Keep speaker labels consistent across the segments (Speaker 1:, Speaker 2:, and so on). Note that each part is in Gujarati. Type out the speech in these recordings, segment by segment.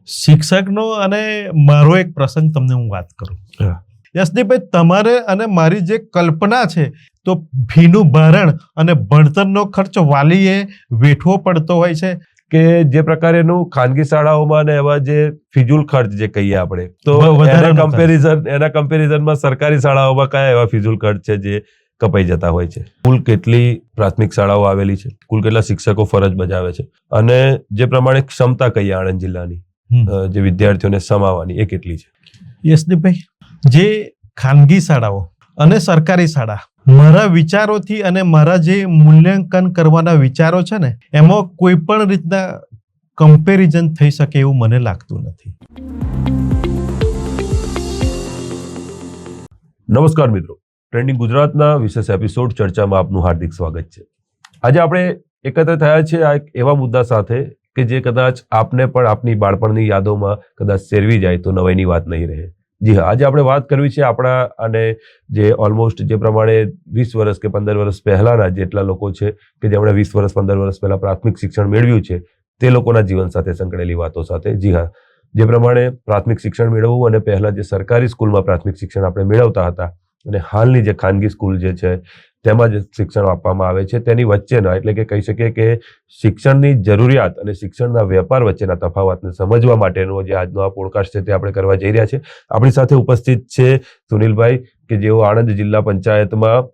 Speaker 1: શિક્ષકનો અને મારો એક પ્રસંગ તમને હું વાત કરું. યશદીપભાઈ, તમારે અને મારી જે કલ્પના છે તો ફીનું ભારણ અને ભણતરનો ખર્ચ વાલીએ વેઠવો પડતો હોય છે
Speaker 2: કે જે પ્રકારેનું ખાનગી શાળાઓમાં ને એવા જે ફિજુલ ખર્ચ જે કહીએ આપણે તો એના કમ્પેરિઝનમાં સરકારી શાળાઓમાં કયા એવા ફિજુલ ખર્ચ છે જે કપાઈ જતા હોય છે? કુલ કેટલી પ્રાથમિક શાળાઓ આવેલી છે, કુલ કેટલા શિક્ષકો ફરજ બજાવે છે, અને જે પ્રમાણે ક્ષમતા કહીએ આણંદ જિલ્લાની જે વિદ્યાર્થીઓને સમાવવાની એ કેટલી છે?
Speaker 1: યશદીપભાઈ, જે ખાનગી શાળાઓ અને સરકારી શાળા, મારા વિચારોથી અને મારા જે મૂલ્યાંકન કરવાના વિચારો છે ને, એમાં કોઈ પણ રીતના કમ્પેરિઝન થઈ શકે એવું મને લાગતું નથી.
Speaker 2: નમસ્કાર મિત્રો, ટ્રેન્ડિંગ ગુજરાતના વિશેષ એપિસોડ ચર્ચામાં આપનું હાર્દિક સ્વાગત છે. આજે આપણે એકત્ર થયા છે આ એક એવા મુદ્દા સાથે કે જે કદાચ આપને પણ આપની બાળપણની યાદોમાં કદાચ શેરવી જાય તો નવાઈની વાત નહીં રહે. જી હા, આજે આપણે વાત કરવી છે આપણા અને જે ઓલમોસ્ટ જે પ્રમાણે 20 વર્ષ કે 15 વર્ષ પહેલાના જેટલા લોકો છે કે જેમણે 20 વર્ષ 15 વર્ષ પહેલા પ્રાથમિક શિક્ષણ મેળવ્યું છે તે લોકોના જીવન સાથે સંકળાયેલી વાતો સાથે. જી હા, જે પ્રમાણે પ્રાથમિક શિક્ષણ મેળવવું અને પહેલા જે સરકારી સ્કૂલમાં પ્રાથમિક શિક્ષણ આપણે મેળવતા હતા અને હાલની જે ખાનગી સ્કૂલ જે છે તેમાં જે શિક્ષણ આપવામાં આવે છે તેની વચ્ચેના, એટલે કે કહી શકીએ કે શિક્ષણની જરૂરિયાત અને શિક્ષણના વેપાર વચ્ચેના તફાવતને સમજવા માટેનો જે આજનો આ પોડકાસ્ટ છે તે આપણે કરવા જઈ રહ્યા છે. આપણી સાથે ઉપસ્થિત છે સુનિલભાઈ કે જેઓ આણંદ જિલ્લા પંચાયતમાં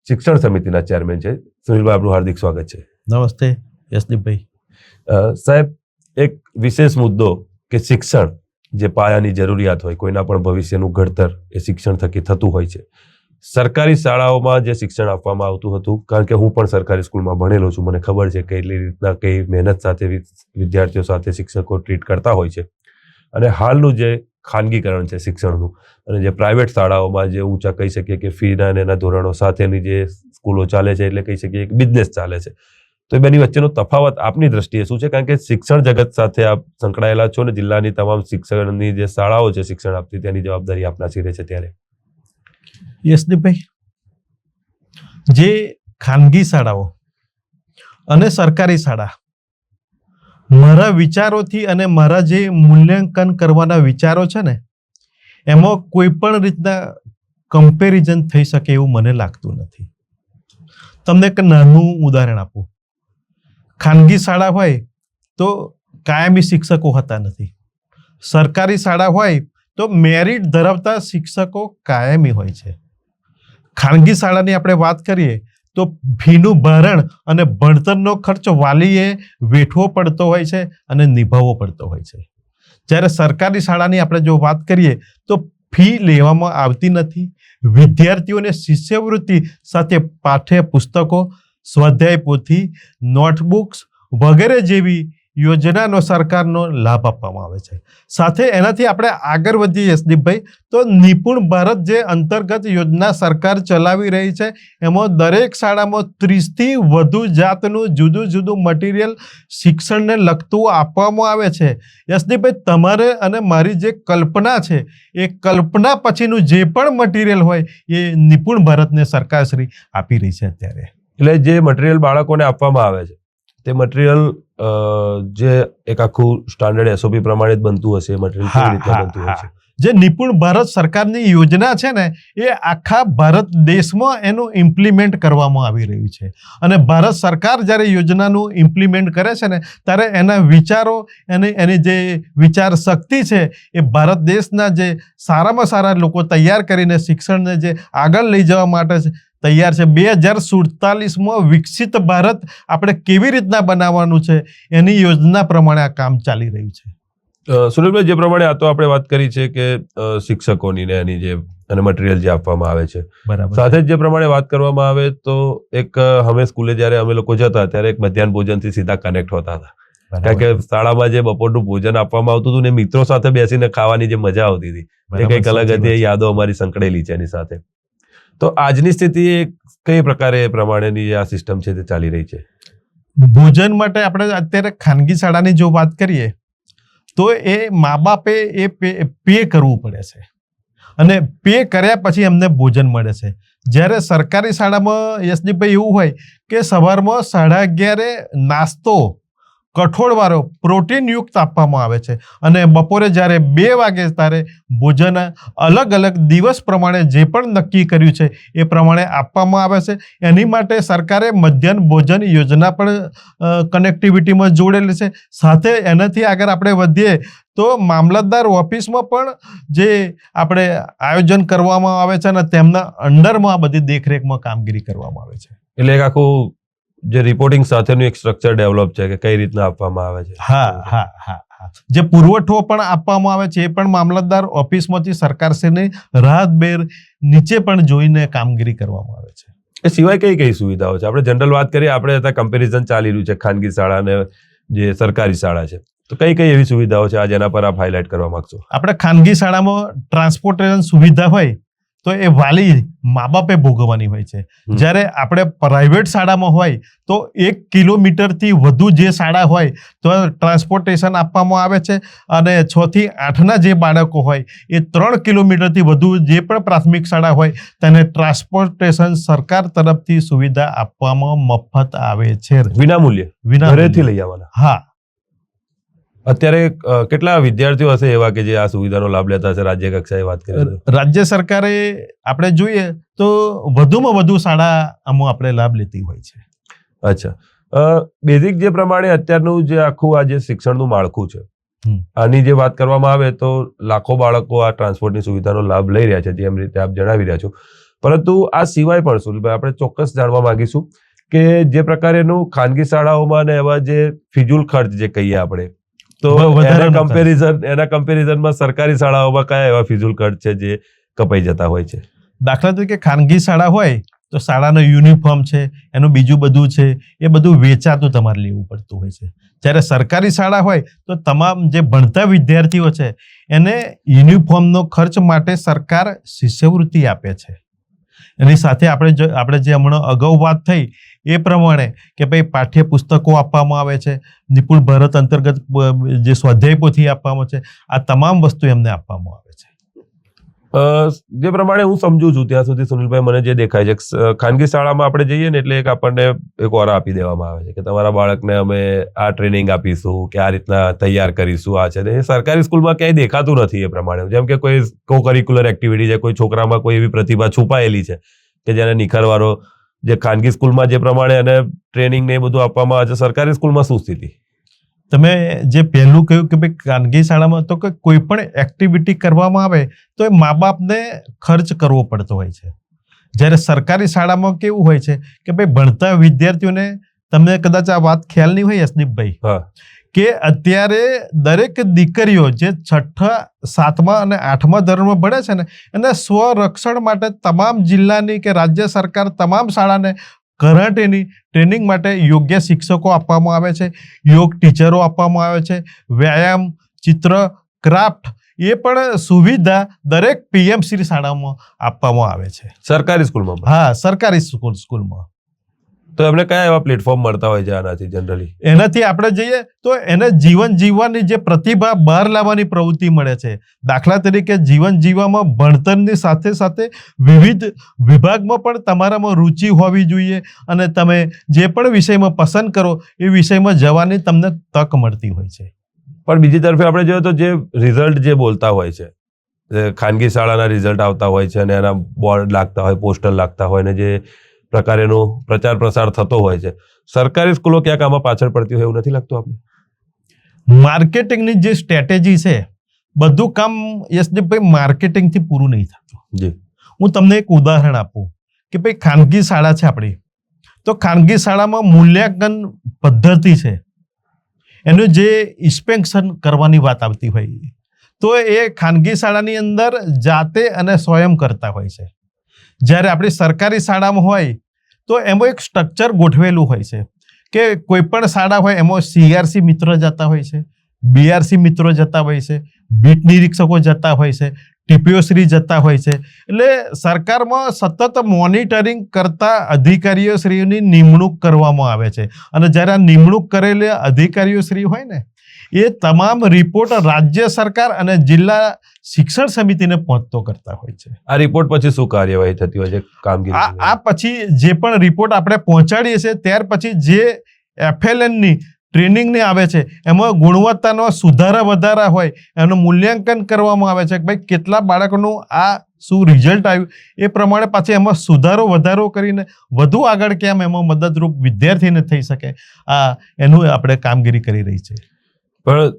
Speaker 2: શિક્ષણ સમિતિના ચેરમેન છે. સુનિલભાઈ, આપનું હાર્દિક સ્વાગત છે.
Speaker 1: નમસ્તે યશદીપભાઈ.
Speaker 2: સાહેબ, એક વિશેષ મુદ્દો કે શિક્ષણ જે પાયાની જરૂરિયાત હોય, કોઈના પણ ભવિષ્યનું ઘડતર એ શિક્ષણ થકી થતું હોય છે. સરકારી શાળાઓમાં જે શિક્ષણ આપવામાં આવતું હતું, કારણ કે હું પણ સરકારી સ્કૂલમાં ભણેલો છું, મને ખબર છે કઈ રીતના કઈ મહેનત સાથે વિદ્યાર્થીઓ સાથે શિક્ષકો ટ્રીટ કરતા હોય છે. અને હાલનું જે ખાનગીકરણ છે શિક્ષણનું અને જે પ્રાઇવેટ શાળાઓમાં જે ઊંચા કહી શકીએ કે ફીના અને એના ધોરણો સાથેની જે સ્કૂલો ચાલે છે, એટલે કહી શકીએ એક બિઝનેસ ચાલે છે, તો એ બેની વચ્ચેનો તફાવત આપની દ્રષ્ટિએ શું છે? કારણ કે શિક્ષણ જગત સાથે આપ સંકળાયેલા છો ને જિલ્લાની તમામ શિક્ષણની જે શાળાઓ છે શિક્ષણ આપતી તેની જવાબદારી આપના શિરે છે. ત્યારે
Speaker 1: યશદીપભાઈ, જે ખાનગી શાળાઓ અને સરકારી શાળા, મારા વિચારોથી અને મારા જે મૂલ્યાંકન કરવાના વિચારો છે ને, એમાં કોઈ પણ રીતના કમ્પેરિઝન થઈ શકે એવું મને લાગતું નથી. તમને એક નાનું ઉદાહરણ આપું. ખાનગી શાળા હોય તો કાયમી શિક્ષકો હોતા નથી. સરકારી શાળા હોય તો મેરિટ ધરાવતા શિક્ષકો કાયમી હોય છે. ખાનગી શાળાની આપણે વાત કરીએ તો ફીનું ભારણ અને ભણતરનો ખર્ચ વાલીએ વેઠવો પડતો હોય છે અને નિભાવવો પડતો હોય છે. જ્યારે સરકારી શાળાની આપણે જો વાત કરીએ તો ફી લેવામાં આવતી નથી. વિદ્યાર્થીઓને શિષ્યવૃત્તિ સાથે પાઠ્ય પુસ્તકો, સ્વાધ્યાય પોથી, નોટબુક્સ વગેરે જેવી યોજનાનો સરકારનો લાભ આપવામાં આવે છે. સાથે એનાથી આપણે આગળ વધીએ યશદીપભાઈ, તો નિપુણ ભારત જે અંતર્ગત યોજના સરકાર ચલાવી રહી છે, એમાં દરેક શાળામાં 30થી વધુ જાતનું જુદું જુદું મટીરિયલ શિક્ષણને લગતું આપવામાં આવે છે. યશદીપભાઈ, તમારે અને મારી જે કલ્પના છે એ કલ્પના પછીનું જે પણ મટીરિયલ હોય એ નિપુણ ભારતને સરકારશ્રી આપી રહી છે અત્યારે.
Speaker 2: એટલે જે મટીરિયલ બાળકોને આપવામાં આવે છે તે મટીરિયલ જે એક આખું સ્ટાન્ડર્ડ SOP પ્રમાણે જ બનતું હશે, મટીરિયલ કેવી રીતે બનતું હશે?
Speaker 1: જે નિપુણ ભારત સરકારની યોજના છે ને એ આખા ભારત દેશમાં એનું ઇમ્પ્લિમેન્ટ કરવામાં આવી રહ્યું છે. અને ભારત સરકાર જ્યારે યોજનાનું ઇમ્પ્લિમેન્ટ કરે છે ને ત્યારે એના વિચારો અને એની જે વિચાર શક્તિ છે એ ભારત દેશના જે સારામાં સારા લોકો તૈયાર કરીને શિક્ષણને જે આગળ લઈ જવા માટે તૈયાર છે. 2047માં વિકસિત ભારત આપણે કેવી રીતના બનાવવાનું છે એની યોજના પ્રમાણે આ કામ ચાલી રહ્યું છે.
Speaker 2: સુનિલભાઈ, જે પ્રમાણે આ તો આપણે વાત કરી છે કે શિક્ષકોની ને એની જે અને મટીરિયલ જે આપવામાં આવે છે, સાથે જ જે પ્રમાણે વાત કરવામાં આવે તો એક અમે સ્કૂલે જ્યારે અમે લોકો જતા ત્યારે એક મધ્યાહન ભોજનથી સીધા કનેક્ટ હોતા હતા. કારણ કે શાળામાં જે બપોરનું ભોજન આપવામાં આવતું હતું ને મિત્રો સાથે બેસીને ખાવાની જે મજા આવતી હતી એ કંઈક અલગ હતી. એ યાદો અમારી સંકળેલી છે એની સાથે. તો આજની સ્થિતિ કઈ પ્રકારે પ્રમાણેની આ સિસ્ટમ છે તે ચાલી રહી છે?
Speaker 1: ભોજન માટે આપણે અત્યારે ખાનગી શાળાની જો વાત કરીએ તો એ મા બાપે એ પે કરવું પડે છે અને પે કર્યા પછી એમને ભોજન મળે છે. જ્યારે સરકારી શાળામાં યશદીપભાઈ એવું હોય કે સવારમાં 11:30 નાસ્તો કઠોળવાળો પ્રોટીનયુક્ત આપવામાં આવે છે અને બપોરે જ્યારે 2 વાગે ત્યારે ભોજન અલગ અલગ દિવસ પ્રમાણે જે પણ નક્કી કર્યું છે એ પ્રમાણે આપવામાં આવે છે. એની માટે સરકારે મધ્યાહન ભોજન યોજના પણ કનેક્ટિવિટીમાં જોડેલી છે. સાથે એનાથી આગળ આપણે વધીએ તો મામલતદાર ઓફિસમાં પણ જે આપણે આયોજન કરવામાં આવે છે અને તેમના અંડરમાં આ બધી દેખરેખમાં કામગીરી કરવામાં આવે છે.
Speaker 2: એટલે એક આખું જે રિપોર્ટિંગ સાથેનું એક સ્ટ્રક્ચર ડેવલપ છે કે કઈ રીતના આપવામાં આવે છે.
Speaker 1: હા. જે પુરવઠો પણ આપવામાં આવે છે એ પણ મામલતદાર ઓફિસમાંથી સરકારશ્રીની રાહતભેર નીચે પણ જોઈને કામગીરી કરવામાં આવે છે.
Speaker 2: એ સિવાય કઈ કઈ સુવિધાઓ છે? આપણે જનરલ વાત કરીએ, આપણે અત્યારે કમ્પેરિઝન ચાલી રહ્યું છે ખાનગી શાળા અને જે સરકારી શાળા છે, તો કઈ કઈ એવી સુવિધાઓ છે આજે એના પર આપ હાઇલાઇટ કરવા માંગશો?
Speaker 1: આપણે ખાનગી શાળામાં ટ્રાન્સપોર્ટેશન સુવિધા હોય તો એ વાલી મા બાપે ભોગવવાની હોય છે. જ્યારે આપણે પ્રાઇવેટ શાળામાં હોય તો 1 કિલોમીટરથી વધુ જે શાળા હોય તો ટ્રાન્સપોર્ટેશન આપવામાં આવે છે અને 6 થી 8ના જે બાળકો હોય એ 3 કિલોમીટરથી વધુ જે પણ પ્રાથમિક શાળા હોય તેને ટ્રાન્સપોર્ટેશન સરકાર તરફથી સુવિધા આપવામાં મફત આવે છે.
Speaker 2: વિનામૂલ્યે ઘરેથી લઈ આવવાના?
Speaker 1: હા.
Speaker 2: અત્યારે કેટલા વિદ્યાર્થીઓ હશે એવા કે જે આ સુવિધાનો લાભ લેતા હશે રાજ્ય કક્ષાએ વાત કરીએ તો?
Speaker 1: રાજ્ય સરકારે આપણે જોઈએ તો વધુમાં વધુ શાળા આમાં આપણે લાભ લેતી હોય છે.
Speaker 2: અચ્છા. બેઝિક જે પ્રમાણે અત્યારનું જે આખું આ જે શિક્ષણનું માળખું છે, આની જે વાત કરવામાં આવે તો લાખો બાળકો આ ટ્રાન્સપોર્ટની સુવિધાનો લાભ લઈ રહ્યા છે, જેમ રીતે આપ જણાવી રહ્યા છો. પરંતુ આ સિવાય પણ સુનિલભાઈ આપણે ચોક્કસ જાણવા માંગીશું કે જે પ્રકારેનું ખાનગી શાળાઓમાં ને એવા જે ફિજુલ ખર્ચ જે કહીએ આપણે, તો એના કમ્પેરિઝનમાં સરકારી શાળાઓમાં કયા એવા ફિઝુલ ખર્ચ છે જે કપાઈ જતા હોય છે?
Speaker 1: દાખલા તરીકે ખાનગી શાળા હોય તો શાળાનો યુનિફોર્મ છે, એનું બીજું બધું છે, એ બધું વેચાતું તમારે લેવું પડતું હોય છે. જ્યારે સરકારી શાળા હોય તો તમામ જે ભણતા વિદ્યાર્થીઓ છે એને યુનિફોર્મનો ખર્ચ માટે સરકાર શિષ્યવૃત્તિ આપે છે. એની સાથે આપણે જે હમણાં અગાઉ વાત થઈ એ પ્રમાણે કે ભાઈ પાઠ્યપુસ્તકો આપવામાં આવે છે, નિપુણ ભારત અંતર્ગત જે સ્વાધ્યાય પોથી આપવામાં છે, આ તમામ વસ્તુ એમને આપવામાં આવે છે.
Speaker 2: જે પ્રમાણે હું સમજુ છું ત્યાં સુધી સુનિલભાઈ મને જે દેખાય છે, ખાનગી શાળામાં આપણે જઈએ ને એટલે આપણને એક ઓરા આપી દેવામાં આવે છે કે તમારા બાળકને અમે આ ટ્રેનિંગ આપીશું કે આ રીતના તૈયાર કરીશું, આ છે. એ સરકારી સ્કૂલમાં ક્યાંય દેખાતું નથી. એ પ્રમાણે જેમ કે કોઈ કો કરિક્યુલર એક્ટિવિટી છે, કોઈ છોકરામાં કોઈ એવી પ્રતિભા છુપાયેલી છે કે જેને નિખારવાનો જે ખાનગી સ્કૂલમાં જે પ્રમાણે એને ટ્રેનિંગ ને એ બધું આપવામાં આવે છે, સરકારી સ્કૂલમાં શું સ્થિતિ?
Speaker 1: તમે જે પહેલું કહ્યું કે ભાઈ ખાનગી શાળામાં તો કોઈ પણ એક્ટિવિટી કરવામાં આવે તો એ મા બાપને ખર્ચ કરવો પડતો હોય છે. જ્યારે સરકારી શાળામાં કેવું હોય છે કે ભાઈ ભણતા વિદ્યાર્થીઓને, તમને કદાચ આ વાત ખ્યાલ નહીં હોય યશદીપભાઈ, કે અત્યારે દરેક દીકરીઓ જે 6ઠા 7મા અને 8મા ધોરણમાં ભણે છે ને એને સ્વરક્ષણ માટે તમામ જિલ્લાની કે રાજ્ય સરકાર તમામ શાળાને કરાટેની ટ્રેનિંગ માટે યોગ્ય શિક્ષકો આપવામાં આવે છે, યોગ ટીચરો આપવામાં આવે છે, વ્યાયામ, ચિત્ર, ક્રાફ્ટ એ પણ સુવિધા દરેક પીએમસી શાળામાં આપવામાં આવે છે.
Speaker 2: સરકારી સ્કૂલમાં?
Speaker 1: હા, સરકારી સ્કૂલમાં.
Speaker 2: તો એમને કયા એવા પ્લેટફોર્મ મળતા હોય છે આનાથી જનરલી?
Speaker 1: એનાથી આપણે જઈએ તો એને જીવન જીવવાની જે પ્રતિભા બહાર લાવવાની પ્રવૃત્તિ મળે છે. દાખલા તરીકે જીવન જીવવામાં ભણતરની સાથે સાથે વિવિધ વિભાગમાં પણ તમારામાં રુચિ હોવી જોઈએ અને તમે જે પણ વિષયમાં પસંદ કરો એ વિષયમાં જવાની તમને તક મળતી હોય છે.
Speaker 2: પણ બીજી તરફે આપણે જોઈએ તો જે રિઝલ્ટ જે બોલતા હોય છે, ખાનગી શાળાના રિઝલ્ટ આવતા હોય છે અને એના બોર્ડ લાગતા હોય, પોસ્ટર લાગતા હોય ને જે પ્રકારેનો પ્રચાર પ્રસાર થતો હોય છે, સરકારી સ્કૂલો ક્યાંક આમાં પાછળ પડતી હોય એવું નથી લાગતું આપને?
Speaker 1: માર્કેટિંગની જે સ્ટ્રેટેજી છે, બધું કામ યશદીપભાઈ માર્કેટિંગથી પૂરું નહીં થતું.
Speaker 2: જી. હું
Speaker 1: તમને એક ઉદાહરણ આપું કે ભાઈ ખાનગી શાળા છે આપણી, તો ખાનગી શાળામાં મૂલ્યાંકન પદ્ધતિ છે, એનું જે ઇન્સ્પેક્શન કરવાની વાત આવતી હોય તો એ ખાનગી શાળાની અંદર જાતે અને સ્વયં કરતા હોય છે. જ્યારે આપણી સરકારી શાળામાં હોય તો એમાં એક સ્ટ્રક્ચર ગોઠવેલું હોય છે કે કોઈ પણ શાળા હોય એમાં CRC મિત્રો જતા હોય છે, BRC મિત્રો જતા હોય છે, બીટ નિરીક્ષકો જતા હોય છે, TPO શ્રી જતા હોય છે. એટલે સરકારમાં સતત મોનિટરિંગ કરતા અધિકારીઓ શ્રીની નિમણૂક કરવામાં આવે છે અને જ્યારે આ નિમણૂક કરેલા અધિકારીઓ શ્રી હોય ને એ તમામ રિપોર્ટ રાજ્ય સરકાર અને જિલ્લા શિક્ષણ સમિતિને પહોંચતો કરતા હોય છે.
Speaker 2: આ રિપોર્ટ પછી શું કાર્યવાહી થતી હોય છે કામગીરી?
Speaker 1: આ પછી જે પણ રિપોર્ટ આપણે પહોંચાડીએ છીએ ત્યાર પછી જે FLN ની ટ્રેનિંગને આવે છે એમાં ગુણવત્તાનો સુધારા વધારા હોય એનું મૂલ્યાંકન કરવામાં આવે છે કે ભાઈ કેટલા બાળકોનું આ શું રિઝલ્ટ આવ્યું એ પ્રમાણે પાછી એમાં સુધારો વધારો કરીને વધુ આગળ કેમ એમાં મદદરૂપ વિદ્યાર્થીને થઈ શકે એનું આપણે કામગીરી કરી રહી છે.
Speaker 2: પણ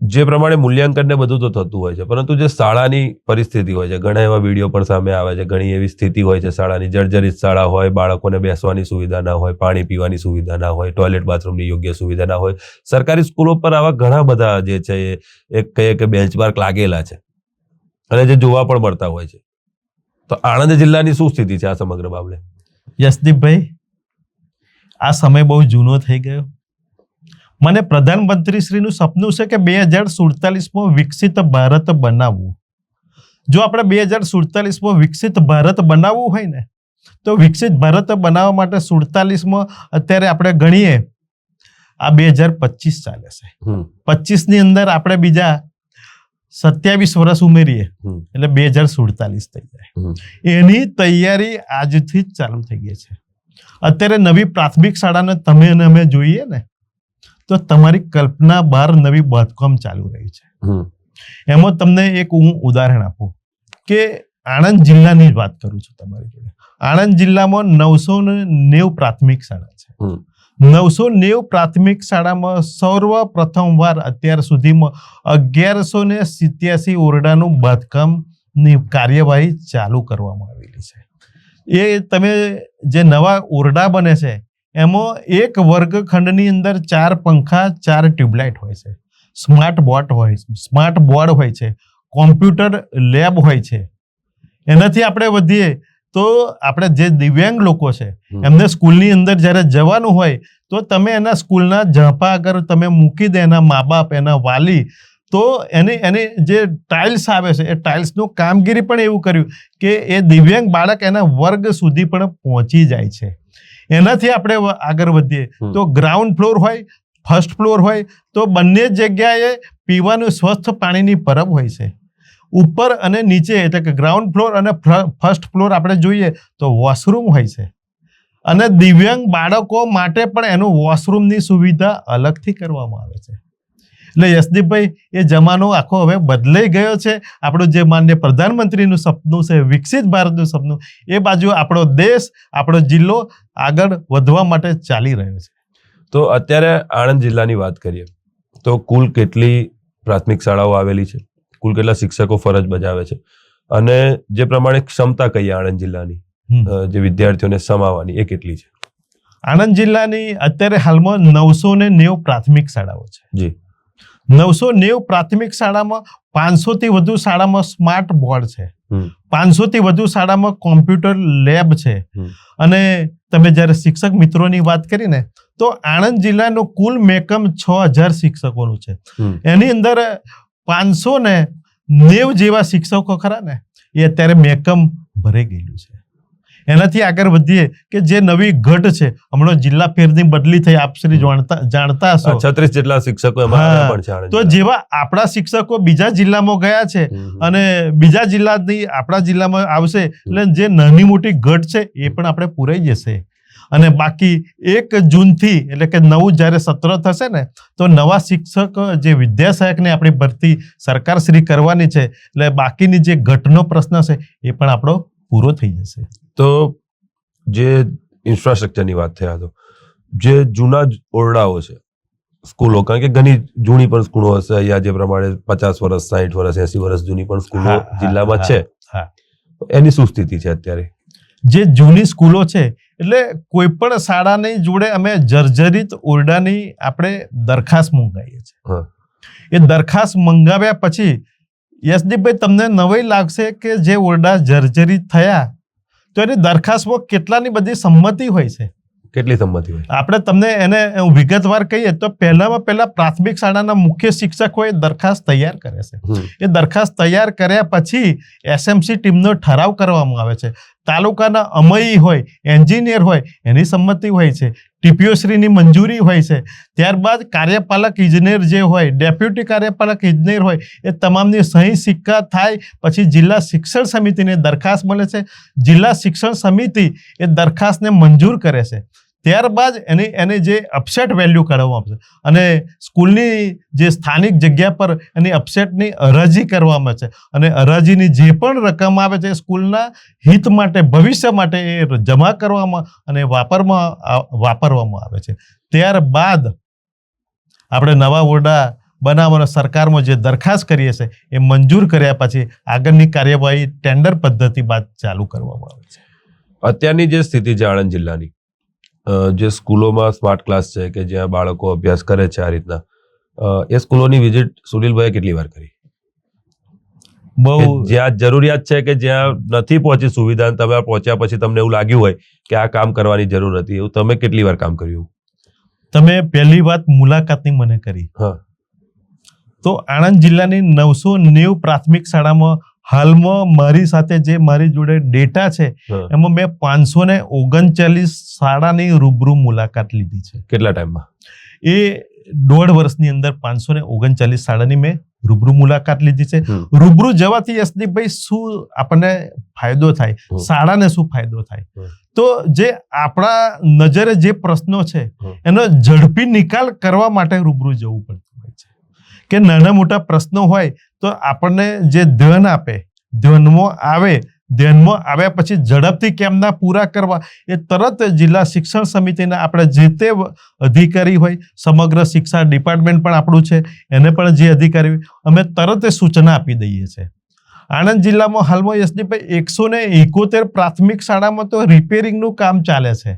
Speaker 2: જે પ્રમાણે મૂલ્યાંકન ને બધું તો થતું હોય છે, પરંતુ જે શાળાની પરિસ્થિતિ હોય છે, ઘણા એવા વિડીયો પણ સામે આવે છે, ઘણી એવી સ્થિતિ હોય છે શાળાની, જર્જરિત શાળા હોય, બાળકોને બેસવાની સુવિધા ના હોય, પાણી પીવાની સુવિધા ના હોય, ટોયલેટ બાથરૂમની યોગ્ય સુવિધા ના હોય. સરકારી સ્કૂલો પર આવા ઘણા બધા જે છે એક કહીએ કે બેન્ચમાર્ક લાગેલા છે અને જે જોવા પણ મળતા હોય છે. તો આણંદ જિલ્લાની શું સ્થિતિ છે આ સમગ્ર મામલે?
Speaker 1: યશદીપભાઈ, આ સમય બહુ જૂનો થઈ ગયો. મને પ્રધાનમંત્રીશ્રીનું સપનું છે કે 2047માં વિકસિત ભારત બનાવવું. જો આપણે 2047માં વિકસિત ભારત બનાવવું હોય ને તો વિકસિત ભારત બનાવવા માટે 47માં અત્યારે આપણે ગણીએ આ 2025 ચાલે છે. 25ની અંદર આપણે બીજા 27 વર્ષ ઉમેરીએ એટલે 2047 થઈ જાય. એની તૈયારી આજથી જ ચાલુ થઈ ગઈ છે. અત્યારે નવી પ્રાથમિક શાળાને તમે અને અમે જોઈએ ને તો તમારી કલ્પના બહાર નવી બાંધકામ ચાલુ રહી છે. એમાં તમને એક હું ઉદાહરણ આપું કે આણંદ જિલ્લાની વાત કરું છું તમારી જોડે. આણંદ જિલ્લામાં 990 પ્રાથમિક શાળા છે. 990 પ્રાથમિક શાળામાં સર્વપ્રથમ વાર અત્યાર સુધીમાં 1187 ઓરડાનું બાંધકામની કાર્યવાહી ચાલુ કરવામાં આવેલી છે. એ તમે જે નવા ઓરડા બને છે એમાં એક વર્ગખંડની અંદર 4 પંખા 4 ટ્યુબલાઇટ હોય છે, સ્માર્ટ બોર્ડ હોય છે, કોમ્પ્યુટર લેબ હોય છે. એનાથી આપણે વધીએ તો આપણે જે દિવ્યાંગ લોકો છે એમને સ્કૂલની અંદર જ્યારે જવાનું હોય તો તમે એના સ્કૂલના ઝાંપા આગળ તમે મૂકી દે એના મા બાપ એના વાલી તો એની જે ટાઇલ્સ આવે છે એ ટાઇલ્સનું કામગીરી પણ એવું કર્યું કે એ દિવ્યાંગ બાળક એના વર્ગ સુધી પણ પહોંચી જાય છે. એનાથી આપણે આગળ વધીએ તો ગ્રાઉન્ડ ફ્લોર હોય, ફર્સ્ટ ફ્લોર હોય તો બંને જગ્યાએ પીવાનું સ્વચ્છ પાણીની પરબ હોય છે. ઉપર અને નીચે એટલે કે ગ્રાઉન્ડ ફ્લોર અને ફર્સ્ટ ફ્લોર આપણે જોઈએ તો વોશરૂમ હોય છે અને દિવ્યાંગ બાળકો માટે પણ એનું વોશરૂમની સુવિધા અલગથી કરવામાં આવે છે. એટલે યશદીપભાઈ એ જમાનો આખો હવે બદલાઈ ગયો છે. આપણું જે માન્ય પ્રધાનમંત્રીનું સપનું છે વિકસિત ભારતનું સપનું એ બાજુ આપણો દેશ આપણો જિલ્લો આગળ વધવા માટે ચાલી રહ્યો છે.
Speaker 2: તો અત્યારે આણંદ જિલ્લાની વાત કરીએ તો કુલ કેટલી પ્રાથમિક શાળાઓ આવેલી છે, કુલ કેટલા શિક્ષકો ફરજ બજાવે છે અને જે પ્રમાણે ક્ષમતા કહીએ આણંદ જિલ્લાની જે વિદ્યાર્થીઓને સમાવવાની એ કેટલી છે?
Speaker 1: આણંદ જિલ્લાની અત્યારે હાલમાં 990 પ્રાથમિક શાળાઓ છે.
Speaker 2: જી,
Speaker 1: 990 પ્રાથમિક શાળામાં 500 થી વધુ શાળામાં સ્માર્ટ બોર્ડ છે, 500 થી વધુ શાળામાં કોમ્પ્યુટર લેબ છે. અને તમે જ્યારે શિક્ષક મિત્રોની વાત કરીને તો આણંદ જિલ્લાનું કુલ મેકમ 6000 શિક્ષકોનું છે. એની અંદર 590 જેવા શિક્ષકો ખરા ને એ અત્યારે મેકમ ભરાઈ ગયેલું છે. એનાથી આગળ વધીએ કે જે નવી ઘટ છે હમણાં જિલ્લા ફેરની બદલી થઈ આપ શ્રી જાણતા હશો
Speaker 2: 36 જેટલા શિક્ષકો એમાં પણ છે.
Speaker 1: તો જેવા આપણા શિક્ષકો બીજા જિલ્લામાં ગયા છે અને બીજા જિલ્લાથી આપણા જિલ્લામાં આવશે એટલે જે નાની મોટી ઘટ છે એ પણ આપણે પૂરાઈ જશે. અને બાકી 1 જૂનથી એટલે કે નવું જ્યારે સત્ર થશે ને તો નવા શિક્ષક જે વિદ્યાસહાયકને આપણી ભરતી સરકાર શ્રી કરવાની છે એટલે બાકીની જે ઘટનો પ્રશ્ન છે એ પણ આપણો પૂરો થઈ જશે.
Speaker 2: તો જે ઇન્ફ્રાસ્ટ્રક્ચરની વાત થયા તો જે જૂના ઓરડાઓ છે સ્કૂલો, કારણ કે ઘણી જૂની પણ સ્કૂલો હશે અહીંયા જે પ્રમાણે 50 વર્ષ 60 વર્ષ 80 વર્ષ જૂની પણ સ્કૂલો જિલ્લામાં છે, એની શું સ્થિતિ છે અત્યારે?
Speaker 1: જે જૂની સ્કૂલો છે એટલે કોઈ પણ શાળાની જોડે અમે જર્જરિત ઓરડાની આપણે દરખાસ્ત મંગાવીએ છીએ. એ દરખાસ્ત મંગાવ્યા પછી યશદીપભાઈ તમને નવાઈ લાગશે કે જે ઓરડા જર્જરિત થયા તો એની દરખાસ્તમાં કેટલાની બધી સંમતિ હોય છે.
Speaker 2: કેટલી સંમતિ હોય? આપણે
Speaker 1: તમને એને વિગતવાર કહીએ તો પહેલા પ્રાથમિક શાળાના મુખ્ય શિક્ષકો એ દરખાસ્ત તૈયાર કરે છે. એ દરખાસ્ત તૈયાર કર્યા પછી એસએમસી ટીમનો ઠરાવ કરવામાં આવે છે. તાલુકાના અમયી હોય, એન્જિનિયર હોય એની સંમતિ હોય છે, ટીપીઓ શ્રીની મંજૂરી હોય છે. ત્યારબાદ કાર્યપાલક ઇજનેર જે હોય, ડેપ્યુટી કાર્યપાલક ઇજનેર હોય એ તમામની સહી સિક્કા થાય પછી જિલ્લા શિક્ષણ સમિતિને દરખાસ્ત મળે છે. જિલ્લા શિક્ષણ સમિતિ એ દરખાસ્તને મંજૂર કરે છે. ત્યારબાદ એની જે અપસેટ વેલ્યુ કાઢવામાં આવશે અને સ્કૂલની જે સ્થાનિક જગ્યા પર એની અપસેટની હરાજી કરવામાં છે અને હરાજીની જે પણ રકમ આવે છે સ્કૂલના હિત માટે ભવિષ્ય માટે એ જમા કરવામાં અને વાપરવામાં આવે છે. ત્યારબાદ આપણે નવા ઓરડા બનાવવાનો સરકારમાં જે દરખાસ્ત કરીએ છીએ એ મંજૂર કર્યા પછી આગળની કાર્યવાહી ટેન્ડર પદ્ધતિ બાદ ચાલુ કરવામાં આવે છે.
Speaker 2: અત્યારની જે સ્થિતિ છે આણંદ જિલ્લાની, જે સ્કૂલોમાં સ્માર્ટ ક્લાસ છે કે જ્યાં બાળકો અભ્યાસ કરે છે આ રીતના, એ સ્કૂલોની વિઝિટ સુનિલભાઈએ કેટલી વાર કરી?
Speaker 1: બહુ
Speaker 2: જ્યાં જરૂરિયાત છે કે જ્યાં નથી પહોંચી સુવિધા, તમે પહોંચ્યા પછી તમને એવું લાગ્યું હોય કે આ કામ કરવાની જરૂર હતી, એવું તમે કેટલી વાર કામ કર્યું?
Speaker 1: તમે પહેલી વાત મુલાકાતની મને કરી.
Speaker 2: હા,
Speaker 1: તો આણંદ જિલ્લાની 990 પ્રાથમિક શાળામાં હાલમાં મારી સાથે જે મારી જોડે ડેટા છે એમાં મેં 539 શાળાની રૂબરૂ મુલાકાત લીધી છે.
Speaker 2: કેટલા ટાઈમમાં?
Speaker 1: એ 1.5 વર્ષની અંદર 539 શાળાની મેં રૂબરૂ મુલાકાત લીધી છે. રૂબરૂ જવાથી યશદીપભાઈ શું આપણને ફાયદો થાય, શાળાને શું ફાયદો થાય, તો જે આપણા નજરે જે પ્રશ્નો છે એનો ઝડપી નિકાલ કરવા માટે રૂબરૂ જવું પડતું હોય છે. કે નાના મોટા પ્રશ્નો હોય તો આપણને જે ધ્યાનમાં આવ્યા પછી ઝડપથી કેમના પૂરા કરવા એ તરત જિલ્લા શિક્ષણ સમિતિના આપણે જે તે અધિકારી હોય, સમગ્ર શિક્ષા ડિપાર્ટમેન્ટ પણ આપણું છે, એને પણ જે અધિકારી હોય અમે તરત સૂચના આપી દઈએ છીએ. આણંદ જિલ્લામાં હાલમાં યશદીપભાઈ 171 પ્રાથમિક શાળામાં તો રિપેરિંગનું કામ ચાલે છે.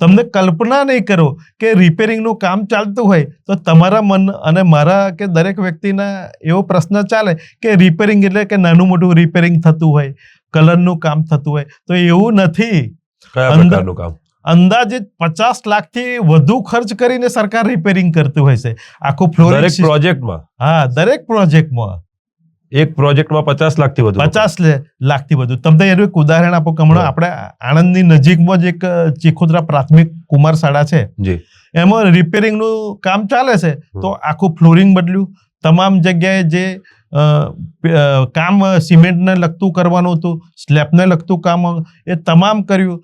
Speaker 1: તમને કલ્પના નહીં કરો કે રિપેરિંગનું કામ ચાલતું હોય તો તમારા મન અને મારા કે દરેક વ્યક્તિના એવો પ્રશ્ન ચાલે કે રિપેરિંગ એટલે કે નાનું મોટું રિપેરિંગ થતું હોય, કલરનું કામ થતું હોય, તો એવું નથી.
Speaker 2: કયા પ્રકારનું કામ?
Speaker 1: અંદાજિત 50 લાખથી વધુ ખર્ચ કરીને સરકાર રિપેરિંગ કરતું હોય છે આખું ફ્લોરિંગ
Speaker 2: પ્રોજેક્ટમાં.
Speaker 1: હા, દરેક પ્રોજેક્ટમાં.
Speaker 2: એક પ્રોજેક્ટમાં 50 લાખથી વધુ.
Speaker 1: 50 લાખથી વધુ. તમને એનું એક ઉદાહરણ આપો કે હમણાં આપણે આણંદની નજીકમાં જ એક ચીખોદરા પ્રાથમિક કુમાર શાળા છે, એમાં રિપેરિંગનું કામ ચાલે છે. તો આખું ફ્લોરિંગ બદલ્યું, તમામ જગ્યાએ જે કામ સિમેન્ટને લગતું કરવાનું હતું, સ્લેબને લગતું કામ એ તમામ કર્યું,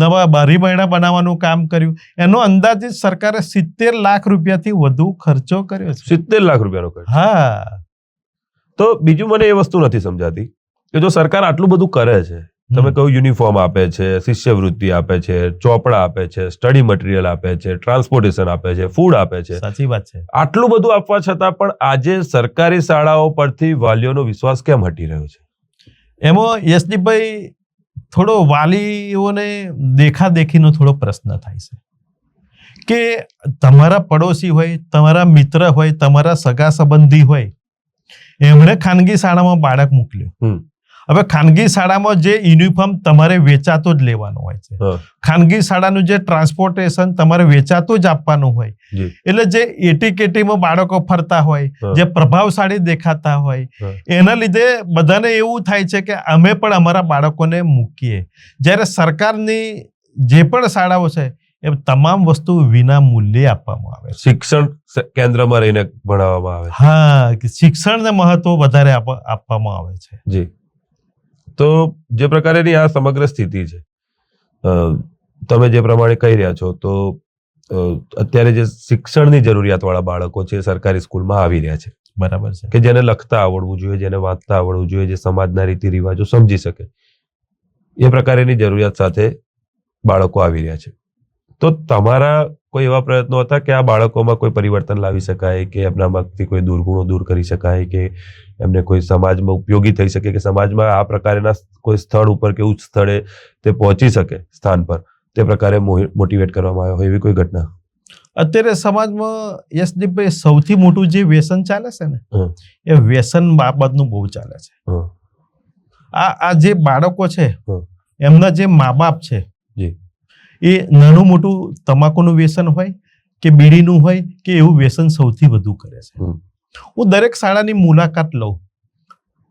Speaker 1: નવા બારી બારણા બનાવવાનું કામ કર્યું. એનો અંદાજિત સરકારે 70 લાખ રૂપિયાથી વધુ ખર્ચો કર્યો છે.
Speaker 2: 70 લાખ રૂપિયાનો ખર્ચ?
Speaker 1: હા.
Speaker 2: તો બીજું મને એ વસ્તુ નથી સમજાતી કે જો સરકાર આટલું બધું કરે છે, તમે કહ્યું યુનિફોર્મ આપે છે, શિષ્યવૃત્તિ આપે છે, ચોપડા આપે છે, સ્ટડી મટીરિયલ આપે છે, ટ્રાન્સપોર્ટેશન આપે છે, ફૂડ આપે છે,
Speaker 1: સાચી વાત છે,
Speaker 2: આટલું બધું આપવા છતાં પણ આજે સરકારી શાળાઓ પરથી વાલીઓનો વિશ્વાસ કેમ હટી રહ્યો છે?
Speaker 1: એમાં યશદીપભાઈ થોડો વાલીઓને દેખાદેખીનો થોડો પ્રશ્ન થાય છે કે તમારા પડોશી હોય, તમારા મિત્ર હોય, તમારા સગા સંબંધી હોય, એમણે ખાનગી શાળામાં બાળક મોકલ્યું. હવે ખાનગી શાળામાં જે યુનિફોર્મ તમારે વેચાતો જ લેવાનો હોય છે, ખાનગી શાળાનું જે ટ્રાન્સપોર્ટેશન તમારે વેચાતું જ આપવાનું હોય, એટલે જે એટીકેટીમાં બાળકો ફરતા હોય, જે પ્રભાવશાળી દેખાતા હોય, એના લીધે બધાને એવું થાય છે કે અમે પણ અમારા બાળકોને મૂકીએ. જ્યારે સરકારની જે પણ શાળાઓ છે એ તમામ વસ્તુ વિના મૂલ્યે આપવામાં આવે છે.
Speaker 2: શિક્ષણ કેન્દ્રમાં રહીને ભણાવવામાં આવે.
Speaker 1: હા, શિક્ષણને મહત્વ વધારે આપવામાં આવે છે.
Speaker 2: જી. તો જે પ્રકારેની આ સમગ્ર સ્થિતિ છે, તમે જે પ્રમાણે કહી રહ્યા છો, તો અત્યારે જે શિક્ષણની જરૂરિયાતવાળા બાળકો છે સરકારી સ્કૂલમાં આવી રહ્યા છે.
Speaker 1: બરાબર છે.
Speaker 2: કે જેને લખતા આવડવું જોઈએ, જેને વાંચતા આવડવું જોઈએ, જે સમાજના રીતિ રિવાજો સમજી શકે, એ પ્રકારની જરૂરિયાત સાથે બાળકો આવી રહ્યા છે. તો તમારા કોઈ એવા પ્રયત્નો હતા કે આ બાળકોમાં કોઈ પરિવર્તન લાવી શકાય, કે એમનામાંથી કોઈ દુર્ગુણો દૂર કરી શકાય, કે એમને કોઈ સમાજમાં ઉપયોગી થઈ શકે, કે સમાજમાં આ પ્રકારના કોઈ સ્થળ ઉપર કે ઉચ્ચ સ્થળે તે પહોંચી શકે સ્થાન પર, તે પ્રકારે મોટિવેટ કરવામાં આવ્યો હોય એવી કોઈ ઘટના?
Speaker 1: અત્યારે સમાજમાં યશદીપભાઈ સૌથી મોટું જે વ્યસન ચાલે છે ને, એ વ્યસન બાબતનું બહુ ચાલે છે. આ જે બાળકો છે એમના જે મા બાપ છે એ નાનું મોટું તમાકુનું વ્યસન હોય કે બીડીનું હોય કે એવું વ્યસન સૌથી વધુ કરે છે. હું દરેક શાળાની મુલાકાત લઉં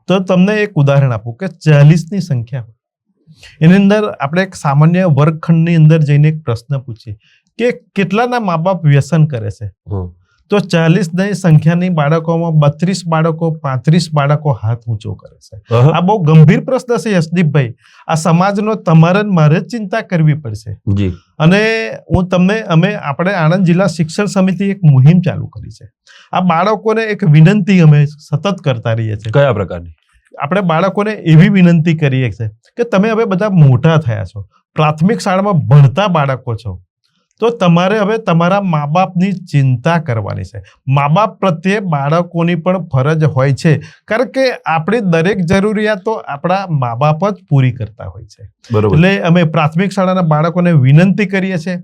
Speaker 1: તો તમને એક ઉદાહરણ આપું કે 40ની સંખ્યા હોય, એની અંદર આપણે એક સામાન્ય વર્ગખંડની અંદર જઈને એક પ્રશ્ન પૂછીએ કે કેટલાના મા બાપ વ્યસન કરે છે, તો 40 નહીં સંખ્યાની બાળકોમાં 32 બાળકો 35 બાળકો હાથ ઊંચો કરે છે. આ બહુ ગંભીર પ્રશ્ન છે યશદીપભાઈ. આ સમાજનો તમારે ને મારે જ ચિંતા કરવી પડશે.
Speaker 2: જી.
Speaker 1: અને આપણે આણંદ જિલ્લા શિક્ષણ સમિતિ એક મુહિમ ચાલુ કરી છે. આ બાળકોને એક વિનંતી અમે સતત કરતા રહીએ છીએ.
Speaker 2: કયા પ્રકારની?
Speaker 1: આપણે બાળકોને એવી વિનંતી કરીએ છીએ કે તમે હવે બધા મોટા થયા છો, પ્રાથમિક શાળામાં ભણતા બાળકો છો, તો તમારે હવે તમારા મા બાપની ચિંતા કરવાની છે. મા બાપ પ્રત્યે બાળકોની પણ ફરજ હોય છે, કારણ કે આપણી દરેક જરૂરિયાતો આપણા મા બાપ જ પૂરી કરતા હોય છે.
Speaker 2: બરોબર.
Speaker 1: એટલે અમે પ્રાથમિક શાળાના બાળકોને વિનંતી કરીએ છીએ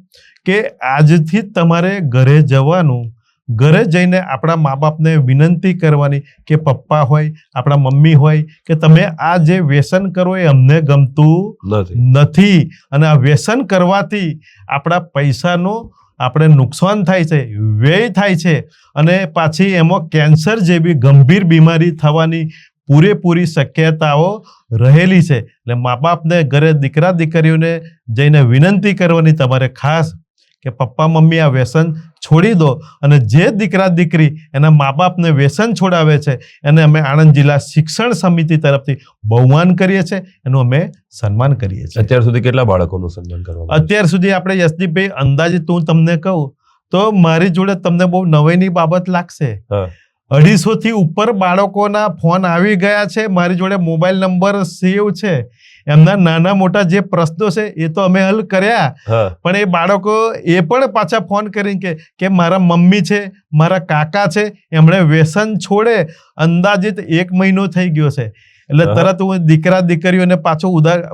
Speaker 1: કે આજથી જ તમારે ઘરે જવાનું, ઘરે જઈને આપણા મા બાપને વિનંતી કરવાની કે પપ્પા હોય, આપણા મમ્મી હોય, કે તમે આ જે વ્યસન કરો એ અમને ગમતું નથી, અને આ વ્યસન કરવાથી આપણા પૈસાનું આપણે નુકસાન થાય છે, વ્યય થાય છે, અને પાછી એમાં કેન્સર જેવી ગંભીર બીમારી થવાની પૂરેપૂરી શક્યતાઓ રહેલી છે. એટલે મા બાપને ઘરે દીકરા દીકરીઓને જઈને વિનંતી કરવાની તમારે ખાસ કે પપ્પા મમ્મી આ વ્યસન છોડી દો. અને જે દીકરા દીકરી એના મા બાપને વ્યસન છોડાવે છે એને અમે આણંદ જિલ્લા શિક્ષણ સમિતિ તરફથી બહુમાન કરીએ છીએ, એનું અમે સન્માન કરીએ છીએ.
Speaker 2: અત્યાર સુધી કેટલા બાળકોનું સન્માન કરવામાં?
Speaker 1: અત્યાર સુધી આપણે યશદીપભાઈ અંદાજિત હું તમને કહું તો મારી જોડે તમને બહુ નવાઈની બાબત લાગશે, 250 થી ઉપર બાળકોના ફોન આવી ગયા છે. મારી જોડે મોબાઈલ નંબર સેવ છે. એમના નાના મોટા જે પ્રશ્નો છે એ તો અમે હલ કર્યા, પણ એ બાળકો એ પણ પાછા ફોન કરીને કે મારા મમ્મી છે, મારા કાકા છે, એમણે વ્યસન છોડે અંદાજિત 1 મહિનો થઈ ગયો છે. એટલે તરત હું દીકરા દીકરીઓને પાછું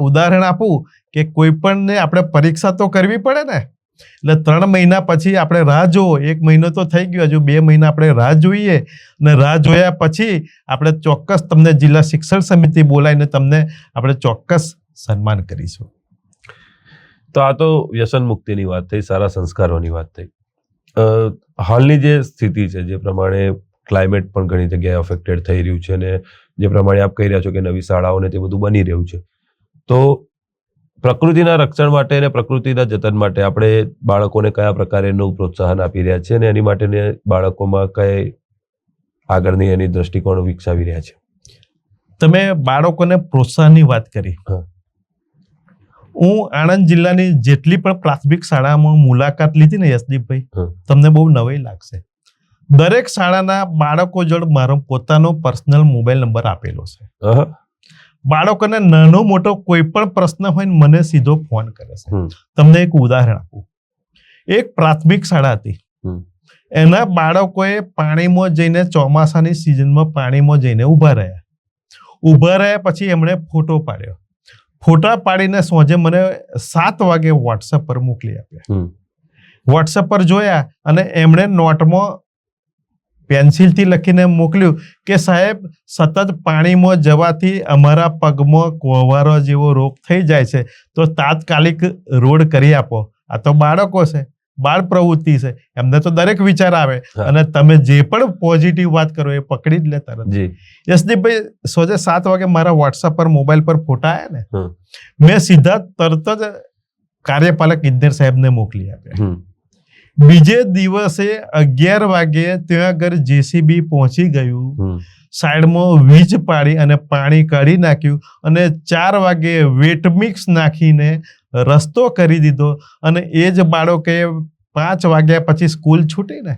Speaker 1: ઉદાહરણ આપું કે કોઈ પણને આપણે પરીક્ષા તો કરવી પડે ને. એટલે 3 મહિના પછી આપણે રાહ જોવો. 1 મહિનો તો થઈ ગયો, હજુ 2 મહિના આપણે રાહ જોઈએ, અને રાહ જોયા પછી આપણે ચોક્કસ તમને જિલ્લા શિક્ષણ સમિતિ બોલાવીને તમને આપણે ચોક્કસ સન્માન કરીશું.
Speaker 2: તો આ તો વ્યસન મુક્તિની વાત થઈ, સારા સંસ્કારોની વાત થઈ. હાલની જે સ્થિતિ છે, જે પ્રમાણે ક્લાઇમેટ પણ ઘણી જગ્યાએ અફેક્ટેડ થઈ રહ્યું છે, અને જે પ્રમાણે આપ કહી રહ્યા છો કે નવી શાળાઓને તે બધું બની રહ્યું છે, તો પ્રકૃતિના રક્ષણ માટે અને પ્રકૃતિના જતન માટે આપણે બાળકોને કયા પ્રકારેનું પ્રોત્સાહન આપી રહ્યા છે, અને એની માટે બાળકોમાં કઈ આગળની એની દ્રષ્ટિકોણ વિકસાવી રહ્યા છે?
Speaker 1: તમે બાળકોને પ્રોત્સાહનની વાત કરી. હું આણંદ જિલ્લાની જેટલી પણ પ્રાથમિક શાળામાં મુલાકાત લીધી ને યશદીપભાઈ, તમને બહુ નવાઈ લાગશે. દરેક શાળાના બાળકો જોડે મારો પોતાનો પર્સનલ મોબાઈલ નંબર આપેલો છે. બાળકોને નાનો મોટો કોઈ પણ પ્રશ્ન હોય ને મને સીધો ફોન કરે છે. તમને એક ઉદાહરણ આપું. એક પ્રાથમિક શાળા હતી, એના બાળકોએ પાણીમાં જઈને ચોમાસાની સિઝનમાં પાણીમાં જઈને ઉભા રહ્યા પછી એમણે ફોટો પાડ્યો. ફોટા પાડીને સોજે મને 7 વાગે વોટ્સએપ પર મોકલી આપ્યા. વોટ્સએપ પર જોયા અને એમણે નોટમાં પેન્સિલથી લખીને મોકલ્યું કે સાહેબ, સતત પાણીમાં જવાથી અમારા પગમાં કોવારો જેવો રોગ થઈ જાય છે, તો તાત્કાલિક રોડ કરી આપો. આ તો બાળકો છે, બાળ પ્રવૃત્તિ છે, એમને તો દરેક વિચાર આવે, અને તમે જે પણ પોઝિટિવ વાત કરો એ પકડી જ લે તરત. યશદીપભાઈ, સોજે 7 વાગે મારા વોટ્સએપ પર મોબાઈલ પર ફોટા આવ્યા ને, મેં સીધા તરત જ કાર્યપાલક ઇજનેર સાહેબને મોકલી આપ્યા. બીજે દિવસે 11 વાગે ત્યાં આગળ જેસીબી પહોંચી ગયું, સાઈડમાં વીજ પાડી અને પાણી કાઢી નાખ્યું, અને 4 વાગે વેટ મિક્સ નાખીને રસ્તો કરી દીધો. અને એ જ બાળકે 5 વાગ્યા પછી સ્કૂલ છૂટી ને,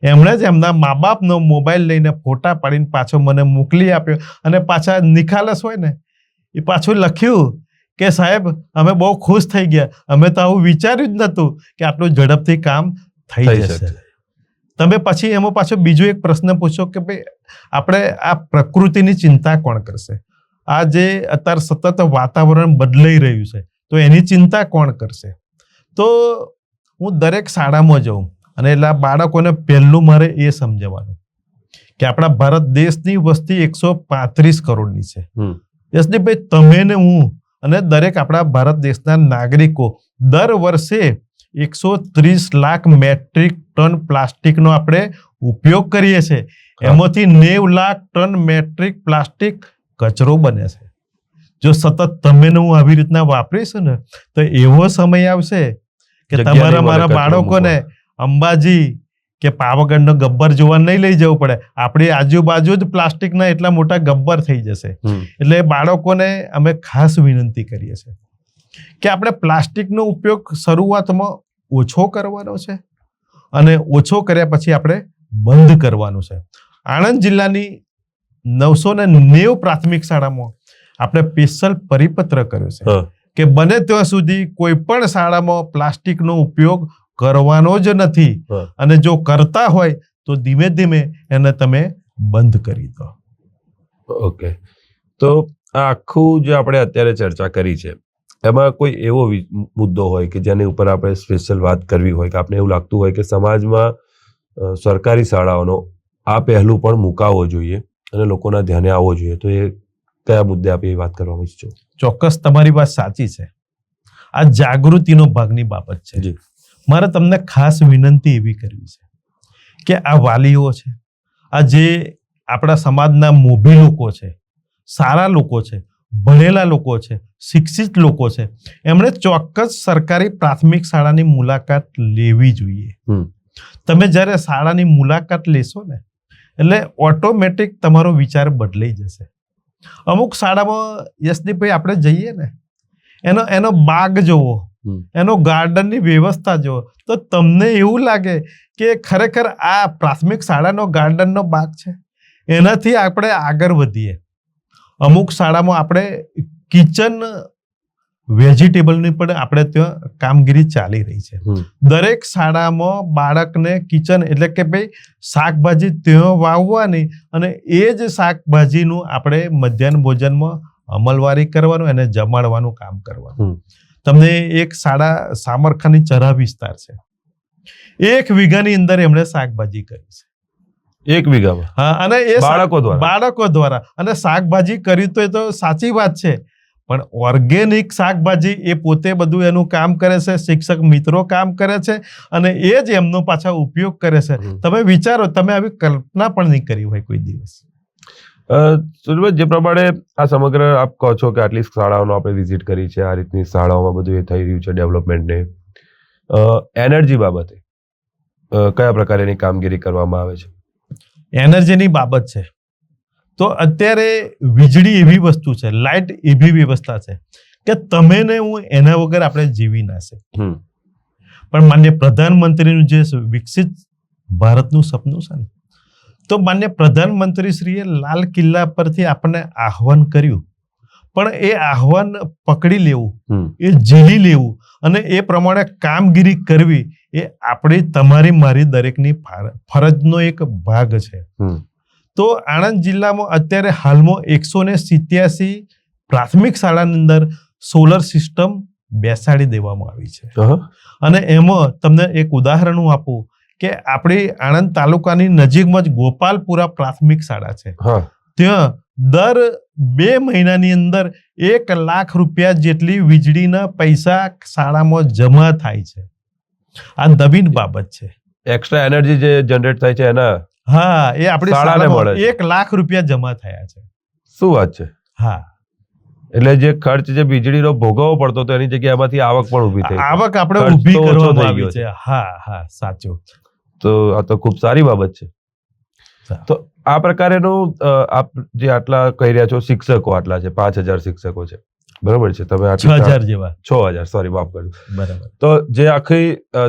Speaker 1: એમણે જ એમના મા બાપનો મોબાઈલ લઈને ફોટા પાડીને પાછો મને મોકલી આપ્યો, અને પાછા નિખાલસ હોય ને એ પાછું લખ્યું કે સાહેબ, અમે બહુ ખુશ થઈ ગયા, અમે તો આવું વિચાર્યું જ નહોતું કે આટલું ઝડપથી કામ થઈ જશે. તમે પછી એમાં પાછો બીજો એક પ્રશ્ન પૂછો કે ભાઈ આપણે આ પ્રકૃતિની ચિંતા કોણ કરશે? આ જે અત્યારે સતત વાતાવરણ બદલાઈ રહ્યું છે, તો એની ચિંતા કોણ કરશે? તો હું દરેક શાળામાં જાઉં અને એટલે બાળકોને પહેલું મારે એ સમજાવવાનું કે આપણા ભારત દેશની વસ્તી 135 કરોડની છે. યશદીપભાઈ, તમે ને હું અને દરેક આપણા ભારત દેશના નાગરિકો દર વર્ષે 130 લાખ મેટ્રિક ટન પ્લાસ્ટિકનો આપણે ઉપયોગ કરીએ છીએ. એમાંથી 90 લાખ ટન મેટ્રિક પ્લાસ્ટિક કચરો બને છે. જો સતત તમે ને હું આવી રીતના વાપરીશું ને, તો એવો સમય આવશે કે તમારા મારા બાળકોને અંબાજી કે પાવાગઢનો ગબ્બર જોવા નહીં લઈ જવું પડે, આપણી આજુબાજુ જ પ્લાસ્ટિકના એટલા મોટા ગબ્બર થઈ જશે. એટલે બાળકોને અમે ખાસ વિનંતી કરીએ છીએ કે આપણે પ્લાસ્ટિકનો ઉપયોગ શરૂઆતમાં ઓછો કરવાનો છે અને ઓછો કર્યા પછી આપણે બંધ કરવાનું છે. આણંદ જિલ્લાની 990 પ્રાથમિક શાળામાં આપણે સ્પેશિયલ પરિપત્ર કર્યો છે કે બને ત્યાં સુધી કોઈ પણ શાળામાં પ્લાસ્ટિકનો ઉપયોગ કરવાનો જ નથી, અને જો કરતા હોય તો ધીમે ધીમે એને તમે બંધ કરી દો.
Speaker 2: ઓકે, તો આ આખું જે આપણે અત્યારે ચર્ચા કરી છે એમાં કોઈ એવો મુદ્દો હોય કે જેની ઉપર આપણે સ્પેશિયલ વાત કરવી હોય, કે આપણે એવું લાગતું હોય કે સમાજમાં સરકારી શાળાઓનો આ પહેલું પણ મુકાવવો જોઈએ અને લોકોના ધ્યાને આવવો જોઈએ, તો એ કયા મુદ્દે આપણે વાત કરવા ઈચ્છો?
Speaker 1: ચોક્કસ, તમારી વાત સાચી છે. આ જાગૃતિનો ભાગની બાબત છે. મારે તમને ખાસ વિનંતી એવી કરવી છે કે આ વાલીઓ છે, આ જે આપણા સમાજના મોભી લોકો છે, સારા લોકો છે, ભણેલા લોકો છે, શિક્ષિત લોકો છે, એમણે ચોક્કસ સરકારી પ્રાથમિક શાળાની મુલાકાત લેવી જોઈએ. તમે જ્યારે શાળાની મુલાકાત લેશો ને એટલે ઓટોમેટિક તમારો વિચાર બદલાઈ જશે. અમુક શાળામાં યશદીપભાઈ આપણે જઈએ ને, એનો બાગ જોવો, એનો ગાર્ડનની વ્યવસ્થા જોવો તો તમને એવું લાગે કે ખરેખર આ પ્રાથમિક શાળાનો ગાર્ડનનો બાગ છે, એનાથી આપણે આગળ વધીએ. અમુક શાળામાં આપણે કિચન વેજીટેબલની પણ આપણે ત્યાં કામગીરી ચાલી રહી છે. દરેક શાળામાં બાળકને કિચન એટલે કે ભાઈ શાકભાજી ત્યાં વાવવાની અને એ જ શાકભાજીનું આપણે મધ્યાહન ભોજનમાં અમલવારી કરવાનું, એને જમાડવાનું કામ કરવાનું. તમને એક શાળા સામરખાની ચરા વિસ્તાર છે, 1 વીઘાની અંદર એમણે શાકભાજી કરી છે.
Speaker 2: 1 વીઘામાં?
Speaker 1: હા, અને એ
Speaker 2: બાળકો
Speaker 1: દ્વારા અને શાકભાજી કરી તો એ તો સાચી વાત છે, પણ ઓર્ગેનિક શાકભાજી એ પોતે બધું એનું કામ કરે છે, શિક્ષક મિત્રો કામ કરે છે અને એ જ એમનો પાછા ઉપયોગ કરે છે. તમે વિચારો, તમે આવી કલ્પના પણ નહીં કરી હોય કોઈ દિવસ.
Speaker 2: સુરભાઈ, જે પ્રમાણે આ સમગ્ર આપ કહો છો કે આટલી શાળાઓનો આપણે વિઝિટ કરી છે, આ રીતની શાળાઓમાં બધું એ થઈ રહ્યું છે ડેવલપમેન્ટને, એનર્જી બાબતે કયા પ્રકારની કામગીરી કરવામાં આવે છે?
Speaker 1: એનર્જીની બાબત છે તો અત્યારે વીજળી એવી વસ્તુ છે, લાઇટ એવી વ્યવસ્થા છે કે તમે ને હું એના વગર આપણે જીવી ના શકીએ. પણ માન્ય પ્રધાનમંત્રીનું જે વિકસિત ભારતનું સપનું છે ને, તો માન્ય પ્રધાનમંત્રીશ્રીએ લાલ કિલ્લા પરથી આપણને આહ્વાન કર્યું, પણ એ આહ્વાન પકડી લેવું, એ ઝીલી લેવું અને એ પ્રમાણે કામગીરી કરવી એ આપણી, તમારી, મારી દરેકની ફરજનો એક ભાગ છે. તો આણંદ જિલ્લામાં અત્યારે હાલમાં 187 પ્રાથમિક શાળાની અંદર સોલર સિસ્ટમ બેસાડી દેવામાં આવી છે. અને એમાં તમને એક ઉદાહરણ હું આપું કે આપણી આણંદ તાલુકાની નજીકમાં જ ગોપાલપુરા પ્રાથમિક શાળા છે. ત્યાં દર 2 મહિનાની અંદર 1 લાખ રૂપિયા જેટલી વીજળીના પૈસા શાળામાં જમા થાય છે. આ નવીન બાબત છે.
Speaker 2: એક્સ્ટ્રા એનર્જી જે જનરેટ થાય છે એના,
Speaker 1: હા, એ આપણી શાળામાં 1 લાખ રૂપિયા જમા થયા છે.
Speaker 2: શું વાત છે?
Speaker 1: હા,
Speaker 2: એટલે જે ખર્ચ જે વીજળીનો ભોગવવો પડતો તો એની જગ્યાએ એમાંથી આવક પણ ઊભી થઈ,
Speaker 1: આવક આપણે ઊભી કરવામાં આવી છે. હા, સાચું.
Speaker 2: તો આ તો ખૂબ સારી બાબત છે. તો આ પ્રકારેનું આપ જે આટલા કહી રહ્યા છો, શિક્ષકો આટલા છે, 5000 શિક્ષકો છે, બરાબર છે? તમે
Speaker 1: 6000 જેવા,
Speaker 2: 6000, સોરી, માફ કરજો.
Speaker 1: બરાબર.
Speaker 2: તો જે આખી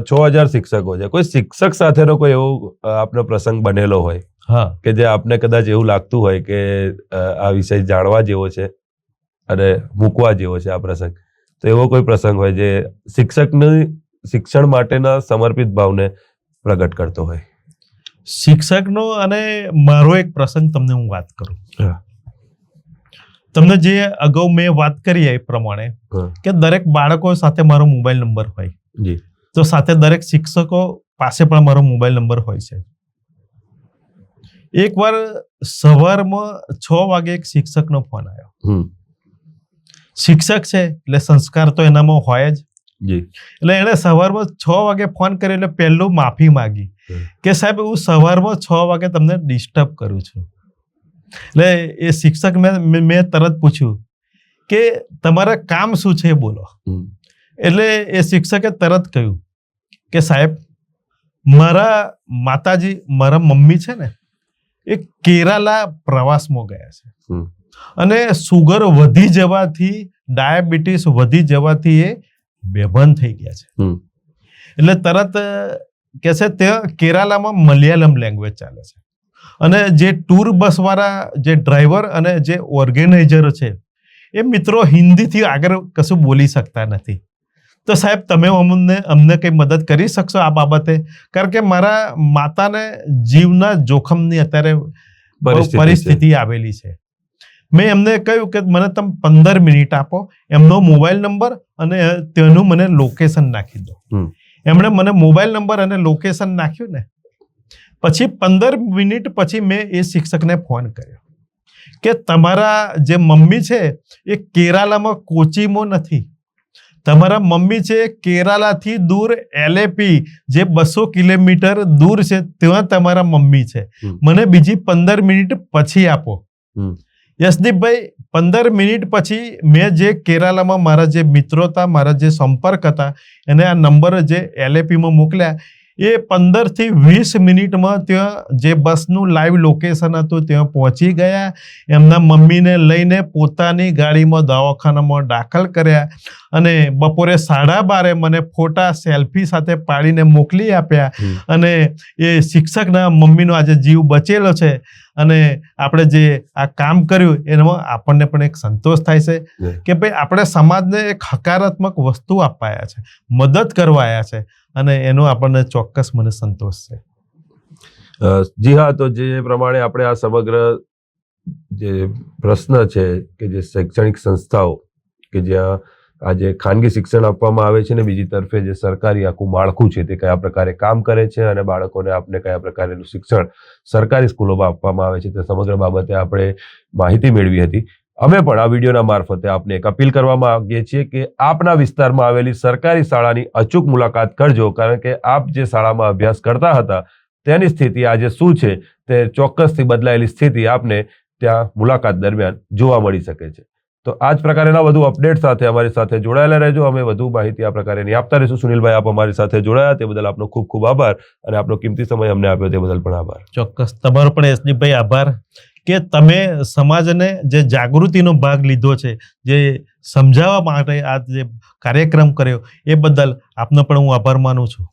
Speaker 2: 6000 શિક્ષકો છે, કોઈ શિક્ષક સાથેનો કોઈ એવો આપનો પ્રસંગ બનેલો હોય કે જે આપને કદાચ એવું લાગતું હોય કે આ વિષય જાણવા જેવો છે અને મૂકવા જેવો છે આ પ્રસંગ, તો એવો કોઈ પ્રસંગ હોય જે શિક્ષકની શિક્ષણ માટેના સમર્પિત ભાવને પ્રગટ કરતો હોય?
Speaker 1: શિક્ષકનો અને મારો એક પ્રસંગ તમને હું વાત કરું. તમને જે અગાઉ મેં વાત કરી એ પ્રમાણે કે દરેક બાળકો સાથે મારો મોબાઈલ નંબર હોય, તો સાથે દરેક શિક્ષકો પાસે પણ મારો મોબાઈલ નંબર હોય છે. એકવાર સવારમાં 6 વાગે એક શિક્ષકનો ફોન આવ્યો. શિક્ષક છે એટલે સંસ્કાર તો એનામાં હોય જ. એટલે એને સવારમાં 6 વાગે ફોન કર્યો એટલે પહેલું માફી માંગી કે સાહેબ, હું સવારમાં 6 વાગે તમને ડિસ્ટર્બ કરું છું. એટલે એ શિક્ષક મેં તરત પૂછ્યું કે તમારા કામ શું છે બોલો. એટલે એ શિક્ષકે તરત કહ્યું કે સાહેબ, મારા માતાજી, મારા મમ્મી છે ને, એ કેરાલા પ્રવાસમાં ગયા છે. અને સુગર વધી જવાથી, ડાયાબિટીસ વધી જવાથી એ બેભાન થઈ ગયા છે. એટલે તરત કે છે ત્યાં કેરાલામાં મલયાલમ લેંગ્વેજ ચાલે છે. અને જે ટૂર બસ વાળા જે ડ્રાઈવર અને જે ઓર્ગેનાઇઝર છે એ મિત્રો હિન્દીથી આગળ કશું બોલી શકતા નથી. તો સાહેબ, તમે અમને કંઈ મદદ કરી શકશો આ બાબતે? કારણ કે મારા માતાને જીવના જોખમની અત્યારે પરિસ્થિતિ આવેલી છે. મેં એમને કહ્યું કે મને તમે 15 મિનિટ આપો, એમનો મોબાઈલ નંબર અને તેનું મને લોકેશન નાખી દો. એમણે મને મોબાઈલ નંબર અને લોકેશન નાખ્યું ને, પછી 15 મિનિટ પછી મેં એ શિક્ષકને ફોન કર્યો કે તમારા જે મમ્મી છે એ કેરાલામાં કોચીમાં નથી. તમારા મમ્મી છે કેરાલાથી દૂર એલએપી જે 200 કિલોમીટર દૂર છે, ત્યાં તમારા મમ્મી છે. મને બીજી 15 મિનિટ પછી આપો. યશદીપભાઈ, 15 મિનિટ પછી મેં જે કેરાલામાં મારા જે મિત્રો હતા, મારા જે સંપર્ક હતા, એને આ નંબર જે એલએપીમાં મોકલ્યા. એ 15 થી 20 મિનિટમાં ત્યાં જે બસનું લાઈવ લોકેશન હતું ત્યાં પહોંચી ગયા. એમના મમ્મીને લઈને પોતાની ગાડીમાં દવાખાનામાં દાખલ કર્યા અને બપોરે 12:30 મને ફોટા સેલ્ફી સાથે પાડીને મોકલી આપ્યા. અને એ શિક્ષકના મમ્મીનો આજે જીવ બચેલો છે. અને આપણે જે આ કામ કર્યું એમાં આપણને પણ એક સંતોષ થાય છે કે ભાઈ આપણે સમાજને એક હકારાત્મક વસ્તુ અપાયા છે, મદદ કરવાયા છે, અને એનો આપણને ચોક્કસ મને સંતોષ છે.
Speaker 2: જી હા, તો જે પ્રમાણે આપણે આ સમગ્ર જે પ્રશ્ન છે કે જે શૈક્ષણિક સંસ્થાઓ કે જ્યાં આજે ખાનગી શિક્ષણ આપવામાં આવે છે ને બીજી તરફે જે સરકારી આખું માળખું છે તે કયા પ્રકારે કામ કરે છે અને બાળકોને આપને કયા પ્રકારેનું શિક્ષણ સરકારી સ્કૂલોમાં આપવામાં આવે છે તે સમગ્ર બાબતે આપણે માહિતી મેળવી હતી. અમે પણ આ વિડીયોના મારફતે આપને એક અપીલ કરવા માંગીએ છીએ કે આપના વિસ્તારમાં આવેલી સરકારી શાળાની અચૂક મુલાકાત કરજો, કારણ કે આપ જે શાળામાં અભ્યાસ કરતા હતા તેની સ્થિતિ આજે શું છે તે ચોક્કસથી બદલાયેલી સ્થિતિ આપને ત્યાં મુલાકાત દરમિયાન જોવા મળી શકે છે. તો આ જ પ્રકારના વધુ અપડેટ સાથે અમારી સાથે જોડાયેલા રહેજો. અમે વધુ માહિતી આ પ્રકારની આપતા રહીશું. સુનિલભાઈ, આપ અમારી સાથે જોડાયા તે બદલ આપનો ખૂબ ખૂબ આભાર, અને આપનો કિંમતી સમય અમને આપ્યો તે બદલ પણ આભાર.
Speaker 1: ચોક્કસ, તમારો પણ યશદીપભાઈ આભાર કે તમે સમાજને જે જાગૃતિનો ભાગ લીધો છે, જે સમજાવવા માટે આ જે કાર્યક્રમ કર્યો એ બદલ આપનો પણ હું આભાર માનું છું.